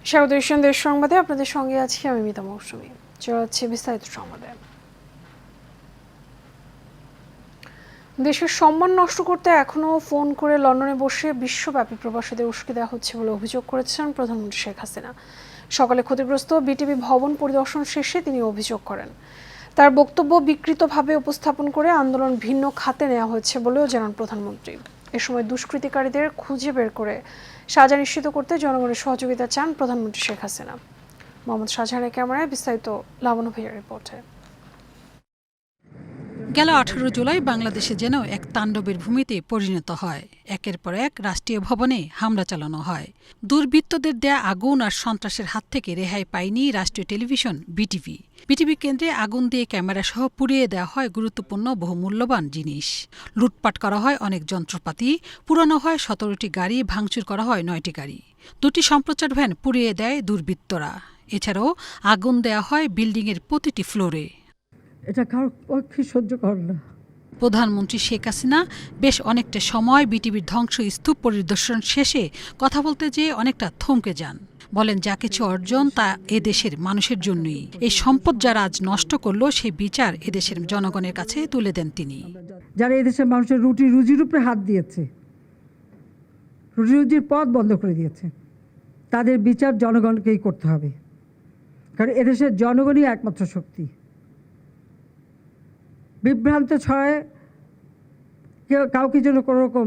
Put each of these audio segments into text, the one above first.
স্বাগত দেশ সংবাদে আপনাদের সঙ্গে আছি আমি মিতা মৌসুমী। চলছে বিস্তারিত সংবাদে। দেশের সম্মান নষ্ট করতে এখনও ফোন করে লন্ডনে বসে বিশ্বব্যাপী প্রবাসীদের উস্কে দেওয়া হচ্ছে বলে অভিযোগ করেছেন প্রধানমন্ত্রী শেখ হাসিনা। সকালে ক্ষতিগ্রস্ত বিটিভি ভবন পরিদর্শন শেষে তিনি অভিযোগ করেন। তার বক্তব্য বিকৃতভাবে উপস্থাপন করে আন্দোলন ভিন্ন খাতে নেওয়া হয়েছে বলেও জানান প্রধানমন্ত্রী। এ সময় দুষ্কৃতিকারীদের খুঁজে বের করে সাজা নিশ্চিত করতে জনগণের সহযোগিতা চান প্রধানমন্ত্রী শেখ হাসিনা। মোহাম্মদ শাহজাহানের ক্যামেরায় বিস্তারিত লাবণ্য ভূঁইয়ার রিপোর্টে। গেল 18 জুলাই বাংলাদেশে যেন এক তাণ্ডবের ভূমিতে পরিণত হয়। একের পর এক রাষ্ট্রীয় ভবনে হামলা চালানো হয়। দুর্বৃত্তদের দেয়া আগুন আর সন্ত্রাসের হাত থেকে রেহাই পায়নি রাষ্ট্রীয় টেলিভিশন বিটিভি। বিটিভি কেন্দ্রে আগুন দিয়ে ক্যামেরাসহ পুড়িয়ে দেওয়া হয় গুরুত্বপূর্ণ বহুমূল্যবান জিনিস। লুটপাট করা হয় অনেক যন্ত্রপাতি, পুরানো হয় 17টি গাড়ি, ভাঙচুর করা হয় 9টি গাড়ি। 2টি সম্প্রচার ভ্যান পুড়িয়ে দেয় দুর্বৃত্তরা। এছাড়াও আগুন দেওয়া হয় বিল্ডিংয়ের প্রতিটি ফ্লোরে। এটা কারোর পক্ষে সহ্য করে না। প্রধানমন্ত্রী শেখ হাসিনা বেশ অনেকটা সময় বিটিভির ধ্বংস স্তূপ পরিদর্শন শেষে কথা বলতে যেয়ে অনেকটা থমকে যান। বলেন, যা কিছু অর্জন তা এদেশের মানুষের জন্যই। এই সম্পদ যারা আজ নষ্ট করলো সেই বিচার এদেশের জনগণের কাছে তুলে দেন তিনি। যারা এদেশের মানুষের রুজির উপরে হাত দিয়েছে, রুজির পথ বন্ধ করে দিয়েছে, তাদের বিচার জনগণকেই করতে হবে। কারণ এদেশের জনগণই একমাত্র শক্তি। বিভ্রান্ত ছড়ায় কাউকে যেন কোনো রকম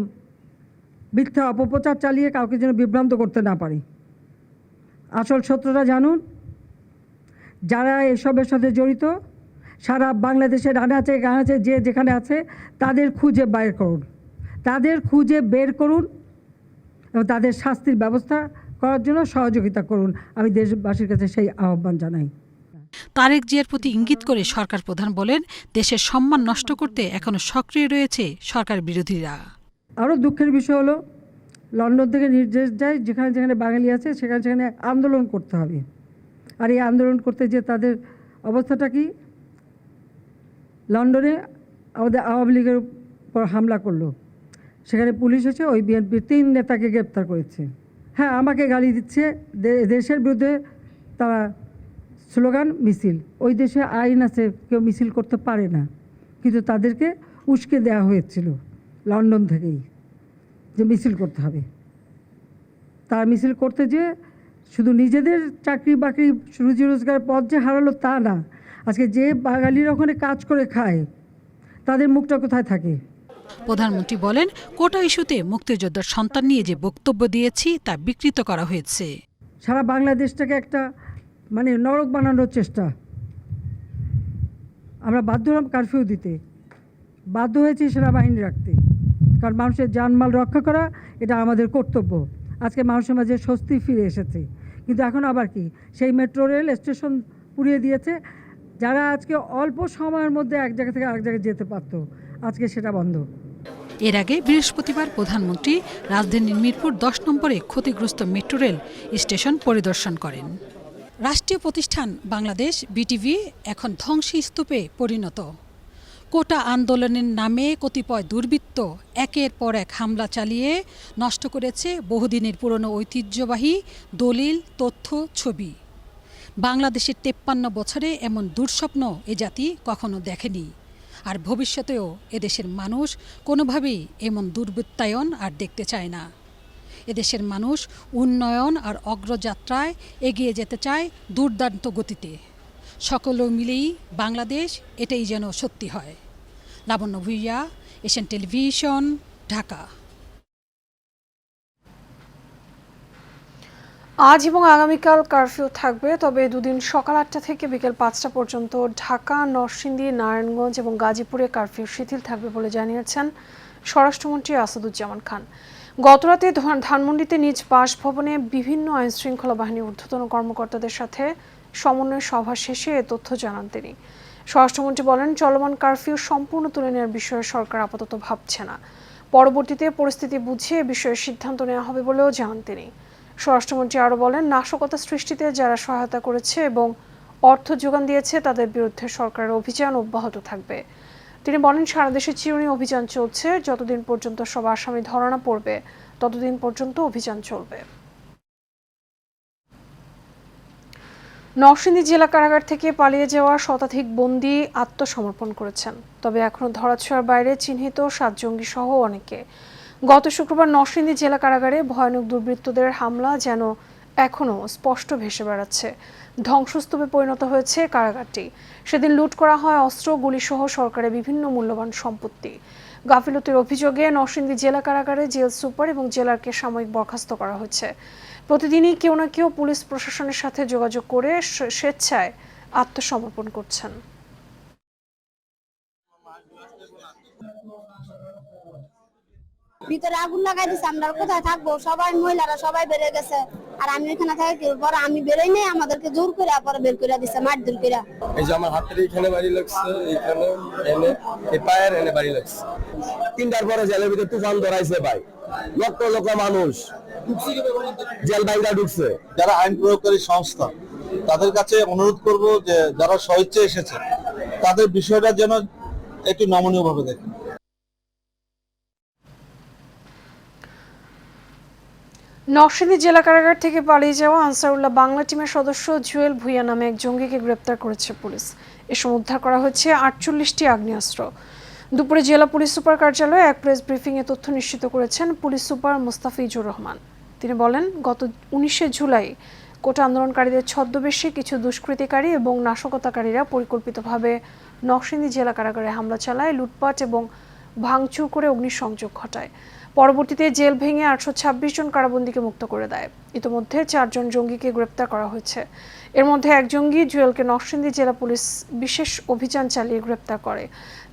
মিথ্যা অপপ্রচার চালিয়ে কাউকে যেন বিভ্রান্ত করতে না পারে। আসল সত্যটা জানুন। যারা এসবের সাথে জড়িত সারা বাংলাদেশের আনাচে গানাচে যে যেখানে আছে তাদের খুঁজে বের করুন এবং তাদের শাস্তির ব্যবস্থা করার জন্য সহযোগিতা করুন। আমি দেশবাসীর কাছে সেই আহ্বান জানাই। তারেক জিয়ার প্রতি ইঙ্গিত করে সরকার প্রধান বলেন, দেশের সম্মান নষ্ট করতে এখনো সক্রিয় রয়েছে সরকার বিরোধীরা। আরও দুঃখের বিষয় হলো, লন্ডন থেকে নির্দেশ দেয় যেখানে যেখানে বাঙালি আছে সেখানে সেখানে আন্দোলন করতে হবে। আর এই আন্দোলন করতে যে তাদের অবস্থাটা কি, লন্ডনে আমাদের আওয়ামী লীগের উপর হামলা করলো, সেখানে পুলিশ এসে ওই বিএনপির 3 নেতাকে গ্রেপ্তার করেছে। হ্যাঁ, আমাকে গালি দিচ্ছে, দেশের বিরুদ্ধে তারা স্লোগান মিছিল। ওই দেশে আইন আছে, কেউ মিছিল করতে পারে না, কিন্তু তাদেরকে উস্কে দেওয়া হয়েছিল লন্ডন থেকেই যে মিছিল করতে হবে। তার মিছিল করতে যে শুধু নিজেদের চাকরি বাকরি রুজি রোজগারের পথ যে হারালো তা না, আজকে যে বাঙালিরা ওখানে কাজ করে খায় তাদের মুখটা কোথায় থাকে। প্রধানমন্ত্রী বলেন, কোটা ইস্যুতে মুক্তিযোদ্ধার সন্তান নিয়ে যে বক্তব্য দিয়েছি তা বিকৃত করা হয়েছে। সারা বাংলাদেশটাকে একটা নরক বানানোর চেষ্টা। আমরা বাধ্য হলাম কারফিউ দিতে, বাধ্য হয়েছি সেনাবাহিনী রাখতে, কারণ মানুষের জানমাল রক্ষা করা এটা আমাদের কর্তব্য। আজকে মানুষের মাঝে স্বস্তি ফিরে এসেছে, কিন্তু এখন আবার কি, সেই মেট্রো রেল স্টেশন পুড়িয়ে দিয়েছে। যারা আজকে অল্প সময়ের মধ্যে এক জায়গা থেকে আরেক জায়গায় যেতে পারতো, আজকে সেটা বন্ধ। এর আগে বৃহস্পতিবার প্রধানমন্ত্রী রাজধানীর মিরপুর 10 নম্বরে ক্ষতিগ্রস্ত মেট্রো রেল স্টেশন পরিদর্শন করেন। রাষ্ট্রীয় প্রতিষ্ঠান বাংলাদেশ বিটিভি এখন ধ্বংসস্তূপে পরিণত। কোটা আন্দোলনের নামে কতিপয় দুর্বৃত্ত একের পর এক হামলা চালিয়ে নষ্ট করেছে বহুদিনের পুরনো ঐতিহ্যবাহী দলিল, তথ্য, ছবি। বাংলাদেশের 53 বছরে এমন দুঃস্বপ্ন এ জাতি কখনো দেখেনি, আর ভবিষ্যতেও এদেশের মানুষ কোনোভাবেই এমন দুর্বৃত্তায়ন আর দেখতে চায় না। এদেশের মানুষ উন্নয়ন আর অগ্রযাত্রায় এগিয়ে যেতে চায় দুর্দান্ত গতিতে। সকলে মিলেই বাংলাদেশ এটাই যেন সত্যি হয়। লাবণ্য ভূঁইয়া, এশিয়ান টেলিভিশন, ঢাকা। আজ এবং আগামীকাল কারফিউ থাকবে, তবে দুদিন সকাল 8টা থেকে বিকেল 5টা পর্যন্ত ঢাকা, নরসিংদী, নারায়ণগঞ্জ এবং গাজীপুরে কারফিউ শিথিল থাকবে বলে জানিয়েছেন স্বরাষ্ট্রমন্ত্রী আসাদুজ্জামান খান। গতরাতে ধানমন্ডিতে নিজ বাসভবনে বিভিন্ন আইনশৃঙ্খলা বাহিনীর ঊর্ধ্বতন কর্মকর্তাদের সাথে সমন্বয় সভা শেষে এ তথ্য জানান তিনি। স্বরাষ্ট্রমন্ত্রী বলেন, চলমান কারফিউ সম্পূর্ণ তুলে নেওয়ার বিষয়ে সরকার আপাতত ভাবছে না। পরবর্তীতে পরিস্থিতি বুঝে এ বিষয়ে সিদ্ধান্ত নেওয়া হবে বলেও জানান তিনি। স্বরাষ্ট্রমন্ত্রী আরও বলেন, নাশকতা সৃষ্টিতে যারা সহায়তা করেছে এবং অর্থ যোগান দিয়েছে তাদের বিরুদ্ধে সরকারের অভিযান অব্যাহত থাকবে। তিনি বলেন, সারা দেশে চিরুনি অভিযান চলছে, যতদিন পর্যন্ত সব আসামি ধরা না পড়বে ততদিন পর্যন্ত অভিযান চলবে। নরসিংদী জেলা কারাগার থেকে পালিয়ে যাওয়া শতাধিক বন্দী আত্মসমর্পণ করেছেন, তবে এখনও ধরাছোঁয়ার বাইরে চিহ্নিত 7 জঙ্গি সহ অনেকে। গত শুক্রবার নরসিংদী জেলা কারাগারে ভয়ানক দুর্বৃত্তদের হামলা যেন এখনও স্পষ্ট ভেসে বেড়াচ্ছে। ধ্বংসস্তূপে পরিণত হয়েছে কারাগারটি। সেদিন লুট করা হয় অস্ত্র, গুলিসহ সরকারের বিভিন্ন মূল্যবান সম্পত্তি। গাফিলতির অভিযোগে নরসিংদী জেলা কারাগারে জেল সুপার এবং জেলারকে সাময়িক বরখাস্ত করা হয়েছে। প্রতিদিনই কেউ না কেউ পুলিশ প্রশাসনের সাথে যোগাযোগ করে স্বেচ্ছায় আত্মসমর্পণ করছেন। ভিতরে আগুন লাগাই দিচ্ছে, আমরা কোথায় থাকবো? সবাই মহিলারা সবাই বেড়ে গেছে, আর আমি এখানে থাকি। পরে আমি বেরোই নাই, আমাদেরকে জোর করে পরে বের করে দিচ্ছে, মারধর করে। এই যে আমার হাতের এখানে বাড়ি লাগছে, এখানে এনে এই পায়ের এনে বাড়ি লাগছে। 3টার পরে জেলের ভিতরে তুফান ধরাইছে ভাই, লক্ষ লক্ষ মানুষ জেল বাইরে ঢুকছে। যারা আইন প্রয়োগকারী সংস্থা তাদের কাছে অনুরোধ করব যে যারা স্বেচ্ছায় এসেছে তাদের বিষয়টা যেন একটু নমনীয় ভাবে দেখেন। নরসিংদী জেলা কারাগার থেকে পালিয়ে যাওয়া আনসারুল্লাহ বাংলা টিমের সদস্য জুয়েল ভুইয়া নামে এক জঙ্গিকে গ্রেপ্তার করেছে পুলিশ। এ সময় উদ্ধার করা হয়েছে 48টি আগ্নেয়াস্ত্র। দুপুরে জেলা পুলিশ সুপার কার্যালয়ে এক প্রেস ব্রিফিংয়ে তথ্য নিশ্চিত করেছেন পুলিশ সুপার মোস্তাফিজুর রহমান। তিনি বলেন, গত 19শে জুলাই কোটা আন্দোলনকারীদের ছদ্মবেশে কিছু দুষ্কৃতিকারী এবং নাশকতাকারীরা পরিকল্পিতভাবে নরসিংদী জেলা কারাগারে হামলা চালায়, লুটপাট এবং ভাঙচুর করে অগ্নিসংযোগ ঘটায়। পরবর্তীতে জেল ভেঙে 826 জন কারাবন্দীকে মুক্ত করে দেয়। ইতোমধ্যে 4 জন জঙ্গিকে গ্রেপ্তার করা হয়েছে। এর মধ্যে এক জঙ্গি জুয়েলকে নরসিংদী জেলা পুলিশ বিশেষ অভিযান চালিয়ে গ্রেপ্তার করে।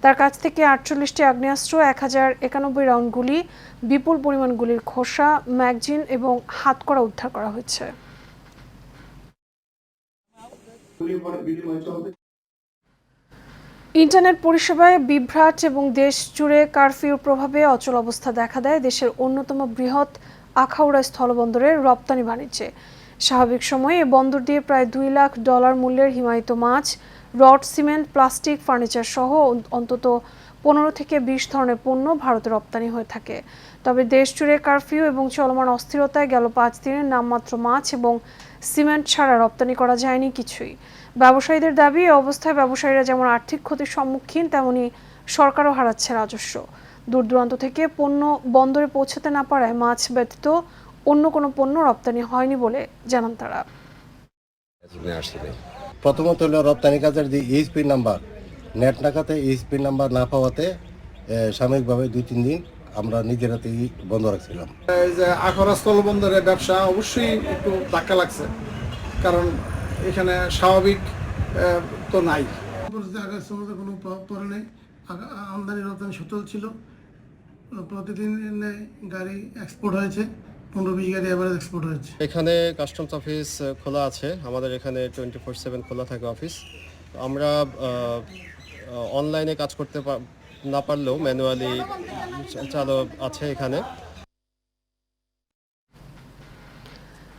তার কাছ থেকে 48টি আগ্নেয়াস্ত্র, 1091 রাউন্ড গুলি, বিপুল পরিমাণ গুলির খোসা, ম্যাগজিন এবং হাতকড়া উদ্ধার করা হয়েছে। ইন্টারনেট পরিষেবায় বিভ্রাট এবং দেশ জুড়ে কারফিউর প্রভাবে অচল অবস্থা দেখা দেয় দেশের অন্যতম বৃহৎ আখাউড়া স্থলবন্দরের রপ্তানি বাণিজ্যে। স্বাভাবিক সময়ে বন্দর দিয়ে প্রায় $2 লাখ মূল্যের হিমায়িত মাছ, রড, সিমেন্ট, প্লাস্টিক, ফার্নিচার সহ অন্তত 15 থেকে 20 ধরনের পণ্য ভারতে রপ্তানি হয়ে থাকে। তবে দেশ জুড়ে কারফিউ এবং চলমান অস্থিরতায় গেল 5 দিনে নামমাত্র মাছ এবং সিমেন্ট ছাড়া রপ্তানি করা যায়নি কিছুই। ব্যবসায়ীদের দাবি, এই অবস্থায় ব্যবসায়ীরা যেমন আর্থিক ক্ষতির সম্মুখীন, তেমনি সরকারও হারাচ্ছে রাজস্ব। দূর দূরান্ত থেকে পণ্য বন্দরে পৌঁছাতে না পারায় মাছ ব্যতীত অন্য কোনো পণ্য রপ্তানি হয়নি বলে জানান তারা। প্রথমত হলো রপ্তানি কাজের যে এইচপি নাম্বার নেট নাকাতে এইচপি নাম্বার না পাওয়াতে সাময়িকভাবে 2-3 দিন আমরা নিজের হাতেই বন্ধ রাখছিলাম। এই যে আখাউড়া স্থলবন্দরের ব্যবসা অবশ্যই একটু ধাক্কা লাগছে, কারণ এখানে স্বাভাবিক তো নাই। কোনো প্রভাব পড়ে নাই, আমদানি রপ্তানি সচল ছিল। প্রতিদিন গাড়ি এক্সপোর্ট হয়েছে, 15-20 গাড়ি এভারেজ এক্সপোর্ট হয়েছে। এখানে কাস্টমস অফিস খোলা আছে, আমাদের এখানে 24/7 খোলা থাকে অফিস। আমরা অনলাইনে কাজ করতে না পারলেও ম্যানুয়ালি চালু আছে এখানে।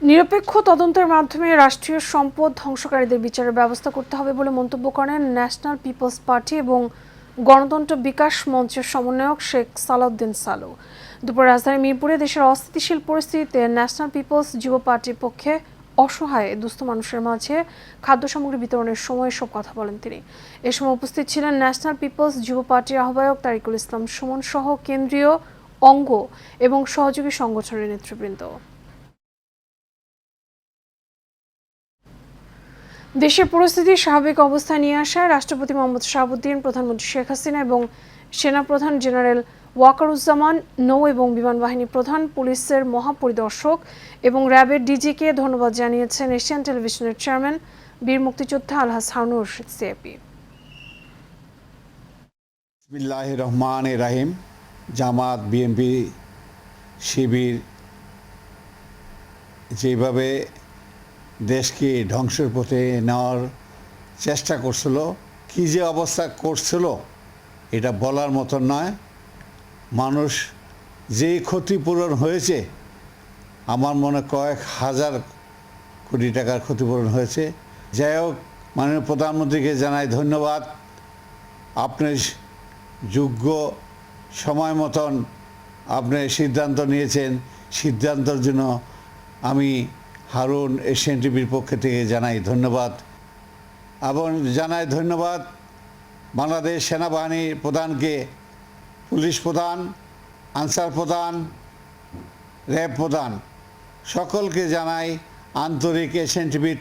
নিরপেক্ষ তদন্তের মাধ্যমে রাষ্ট্রীয় সম্পদ ধ্বংসকারীদের বিচারের ব্যবস্থা করতে হবে বলে মন্তব্য করেন ন্যাশনাল পিপলস পার্টি এবং গণতন্ত্র বিকাশ মঞ্চের সমন্বয়ক শেখ সালাউদ্দিন সালু। দুপুরে রাজধানী মিরপুরে দেশের অস্থিতিশীল পরিস্থিতিতে ন্যাশনাল পিপলস যুব পার্টির পক্ষে অসহায় দুস্থ মানুষের মাঝে খাদ্য সামগ্রী বিতরণের সময় সব কথা বলেন তিনি। এ সময় উপস্থিত ছিলেন ন্যাশনাল পিপলস যুব পার্টির আহ্বায়ক তারিকুল ইসলাম সুমন সহ কেন্দ্রীয় অঙ্গ এবং সহযোগী সংগঠনের নেতৃবৃন্দ। দেশের পরিস্থিতি স্বাভাবিক অবস্থায় নিয়ে আসায় রাষ্ট্রপতি মোহাম্মদ শাহাবুদ্দিন, প্রধানমন্ত্রী শেখ হাসিনা এবং সেনাপ্রধান জেনারেল ওয়াকারুজ্জামান, নৌ এবং বিমান বাহিনী প্রধান, পুলিশের মহাপরিদর্শক এবং র্যাবের ডিজিকে ধন্যবাদ জানিয়েছেন এশিয়ান টেলিভিশনের চেয়ারম্যান বীর মুক্তিযোদ্ধা আলহাজ হারুনুর রশিদ সিআইপি। বিসমিল্লাহির রহমানির রহিম। জামাত, বিএনপি, শিবির যেভাবে দেশকে ধ্বংসের পথে নেওয়ার চেষ্টা করছিল, কী যে অবস্থা করছিল এটা বলার মতো নয়। মানুষ যে ক্ষতিপূরণ হয়েছে, আমার মনে কয়েক হাজার কোটি টাকার ক্ষতিপূরণ হয়েছে। যাই হোক, মাননীয় প্রধানমন্ত্রীকে জানাই ধন্যবাদ। আপনি যোগ্য সময় মতন আপনি সিদ্ধান্ত নিয়েছেন, সিদ্ধান্তের জন্য আমি হারুন এশিয়ান টিভির পক্ষ থেকে জানাই ধন্যবাদ এবং জানাই ধন্যবাদ বাংলাদেশ সেনাবাহিনীর প্রধানকে, পুলিশ প্রধান, আনসার প্রধান, র্যাব প্রধান সকলকে জানাই আন্তরিক এশিয়ান টিভির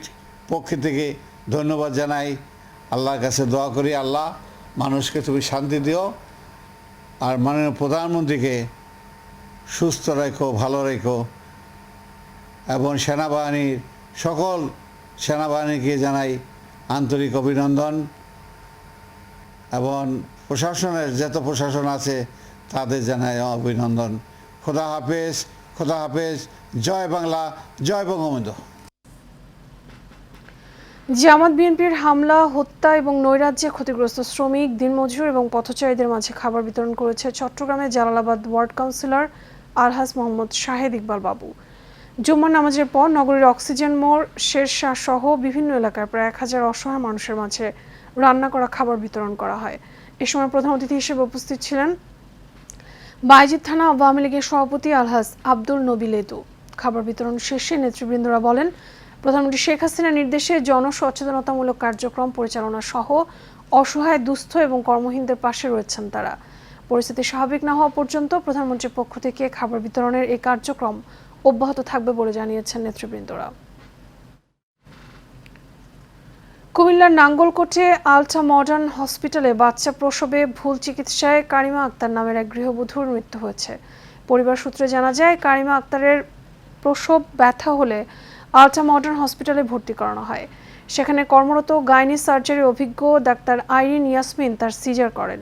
পক্ষ থেকে ধন্যবাদ জানাই। আল্লাহর কাছে দোয়া করি, আল্লাহ মানুষকে তুমি শান্তি দিও আর মাননীয় প্রধানমন্ত্রীকে সুস্থ রেখো, ভালো রেখো এবং সেনাবাহিনীর সকল সেনাবাহিনীকে জানাই আন্তরিক অভিনন্দন এবং প্রশাসনের যত প্রশাসন আছে তাদের জানাই অভিনন্দন। খোদা হাফেজ, খোদা হাফেজ। জয় বাংলা, জয় বঙ্গবন্ধু। জামাত বিএনপির হামলা, হত্যা এবং নৈরাজ্যে ক্ষতিগ্রস্ত শ্রমিক, দিনমজুর এবং পথচারীদের মাঝে খাবার বিতরণ করেছে চট্টগ্রামের জালালাবাদ ওয়ার্ড কাউন্সিলর আলহাজ মোহাম্মদ শাহেদ ইকবাল বাবু। জুম্মার নামাজের পর নগরীর অক্সিজেন মোড়, শেরশাহ সহ বিভিন্ন এলাকার প্রায় 1000 অসহায় মানুষের মাঝে রান্না করা খাবার বিতরণ করা হয়। এ সময় প্রধান অতিথি হিসেবে উপস্থিত ছিলেন বায়েজিদ থানা আওয়ামী লীগের সভাপতি আলহাজ আব্দুল নবী লেদু। খাবার বিতরণ শেষে নেতৃবৃন্দরা বলেন, প্রধানমন্ত্রী শেখ হাসিনার নির্দেশে জনসচেতনতামূলক কার্যক্রম পরিচালনা সহ অসহায়, দুস্থ এবং কর্মহীনদের পাশে রয়েছেন তারা। পরিস্থিতি স্বাভাবিক না হওয়া পর্যন্ত প্রধানমন্ত্রীর পক্ষ থেকে খাবার বিতরণের এই কার্যক্রম অব্যাহত থাকবে বলে জানিয়েছেন নেতৃবৃন্দরা। কুমিল্লার নাঙ্গলকোটে আলট্রা মডার্ন হসপিটালে বাচ্চা প্রসবে ভুল চিকিৎসায় কারিমা আক্তার নামের এক গৃহবধূর মৃত্যু হয়েছে। পরিবার সূত্রে জানা যায়, কারিমা আক্তারের প্রসব ব্যথা হলে আলট্রা মডার্ন হসপিটালে ভর্তি করানো হয়। সেখানে কর্মরত গাইনি সার্জারি অভিজ্ঞ ডাক্তার আইরিন ইয়াসমিন তার সিজার করেন।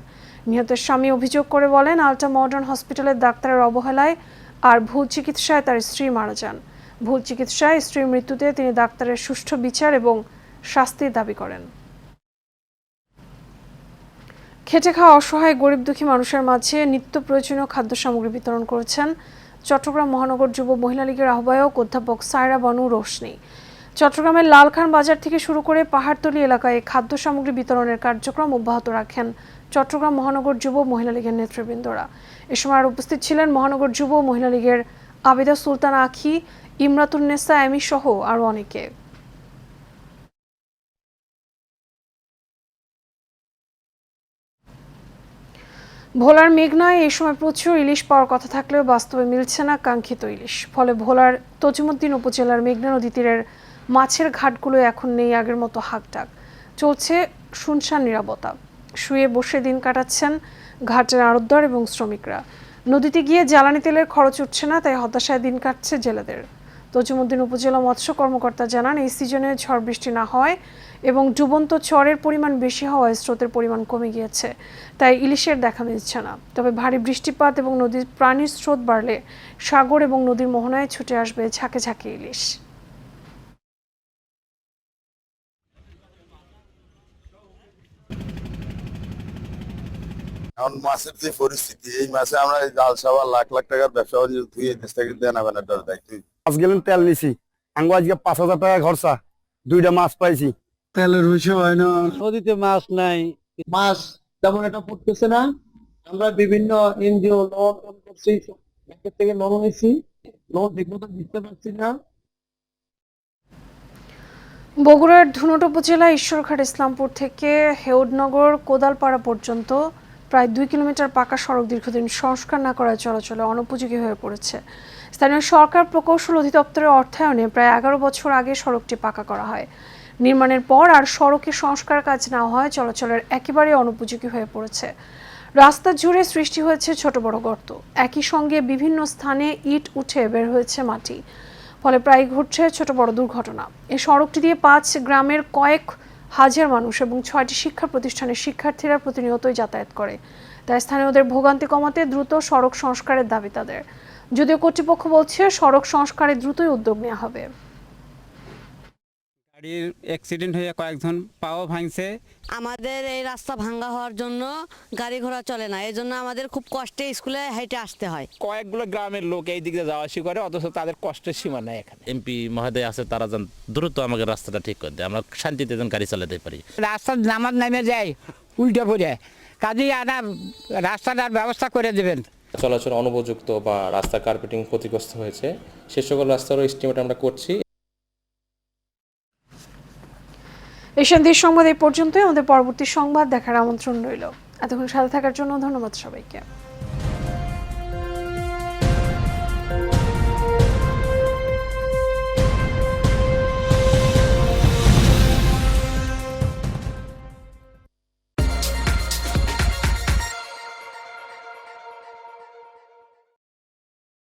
নিহতের স্বামী অভিযোগ করে বলেন, আলট্রা মডার্ন হসপিটালের ডাক্তারের অবহেলায় আর ভুল চিকিৎসায় তার স্ত্রী মারা যান। ভুল চিকিৎসায় স্ত্রীর মৃত্যুতে তিনি ডাক্তারের সুষ্ঠু বিচার এবং শাস্তির দাবি করেন। খেটে খাওয়া অসহায় গরিব দুঃখী মানুষের মাঝে নিত্য প্রয়োজনীয় খাদ্য সামগ্রী বিতরণ করেছেন চট্টগ্রাম মহানগর যুব মহিলা লীগের আহ্বায়ক অধ্যাপক সায়রা বানু রোশনি। চট্টগ্রামের লালখান বাজার থেকে শুরু করে পাহাড়তলী এলাকায় খাদ্য সামগ্রী বিতরণের কার্যক্রম অব্যাহত রাখেন চট্টগ্রাম মহানগর যুব মহিলা লীগের নেতৃবৃন্দরা। এ সময় আর উপস্থিত ছিলেন মহানগর যুব মহিলা লীগের আবিদা সুলতানা আখি, ইমরাতুন্নেসা এমি সহ আরও অনেকে। ভোলার মেঘনায় এই সময় প্রচুর ইলিশ পাওয়ার কথা থাকলেও বাস্তবে মিলছে না কাঙ্ক্ষিত ইলিশ। ফলে ভোলার তজিমুদ্দিন উপজেলার মেঘনা নদী তীরের মাছের ঘাটগুলো এখন নেই আগের মতো হাকডাক। চলছে শুনশান নীরবতা। শুয়ে বসে দিন কাটাচ্ছেন ঘাটের আড়তদার এবং শ্রমিকরা। নদীতে গিয়ে জ্বালানি তেলের খরচ উঠছে না, তাই হতাশায় দিন কাটছে জেলেদের। তজিমুদ্দিন উপজেলা মৎস্য কর্মকর্তা জানান, এই সিজনে ঝড় বৃষ্টি না হয় এবং ডুবন্ত চরের পরিমাণ বেশি হওয়ায় স্রোতের পরিমাণ কমে গিয়েছে, তাই ইলিশের দেখা মিলছে না। তবে ভারী বৃষ্টিপাত এবং নদীর প্রাণীর স্রোত বাড়লে সাগর এবং নদীর মোহনায় ছুটে আসবে ঝাঁকে ঝাঁকে ইলিশ। এখন মাছের যে পরিস্থিতি, এই মাসে আমরা জাল সাবা লাখ লাখ টাকার ব্যবসা ধুয়ে দেশ থেকে দেনা বেনার ডর দায়িত্ব। মাছ গেলেন তেল নিছি, আঙ্গু আজকে 5000 টাকা খরচা, 2টা মাছ পাইছি। তেলের হিসেবে হয় না, নদীতে মাছ নাই, মাছ তেমন একটা পড়তেছে না। আমরা বিভিন্ন এনজিও লোন করছি, ব্যাংকের থেকে লোন নিয়েছি, লোন ঠিক মতো দিতে পারছি না। বগুড়ার ধুনট উপজেলা ঈশ্বরঘাট ইসলামপুর থেকে হেউডনগর কোদালপাড়া পর্যন্ত প্রায় 2 কিলোমিটার পাকা সড়ক দীর্ঘদিন সংস্কার না করায় চলাচলে অনুপযোগী হয়ে পড়েছে। স্থানীয় সরকার প্রকৌশল অধিদপ্তরের অর্থায়নে প্রায় 11 বছর আগে সড়কটি পাকা করা হয়। নির্মাণের পর আর সড়কে সংস্কার কাজ না হয় চলাচলের একেবারে অনুপযোগী হয়ে পড়েছে। রাস্তা জুড়ে সৃষ্টি হয়েছে ছোট বড় গর্ত, একই সঙ্গে বিভিন্ন স্থানে ইট উঠে বের হয়েছে মাটি, ফলে প্রায় ঘটছে ছোট বড় দুর্ঘটনা। এই সড়কটি দিয়ে 5 গ্রামের কয়েক হাজার মানুষ এবং 6টি শিক্ষা প্রতিষ্ঠানের শিক্ষার্থীরা প্রতিনিয়তই যাতায়াত করে, তাই স্থানীয়দের ভোগান্তি কমাতে দ্রুত সড়ক সংস্কারের দাবি তাদের। যদিও কর্তৃপক্ষ বলছে সড়ক সংস্কারে দ্রুতই উদ্যোগ নেওয়া হবে। গাড়ির অ্যাক্সিডেন্ট হয়ে কয়েকজন পাও ভাঙছে। আমাদের এই রাস্তা ভাঙা হওয়ার জন্য গাড়ি ঘোড়া চলে না, এই জন্য আমাদের খুব কষ্টে স্কুলে হেঁটে আসতে হয়। কয়েকগুলো গ্রামের লোক এই দিকে যাওয়া আসি করে, অথচ তাদের কষ্টের সীমা নাই। এখানে এমপি মহোদয় আছে, তারা যেন দ্রুত আমাকে রাস্তাটা ঠিক করে দেয়, আমরা শান্তিতে যেন গাড়ি চালাতে পারি। রাস্তার নামাজ নামে যায় উল্টে পড়ে, কাজেই আনা রাস্তাটার ব্যবস্থা করে দেবেন। চলাচল অনুপযুক্ত বা রাস্তা কার্পেটিং ক্ষতিগ্রস্ত হয়েছে, সে সকল রাস্তারও এস্টিমেট আমরা করছি। এশিয়ান দেশ সংবাদ এই পর্যন্তই। আমাদের পরবর্তী সংবাদ দেখার আমন্ত্রণ রইল। এতক্ষণ সাথে থাকার জন্য ধন্যবাদ সবাইকে।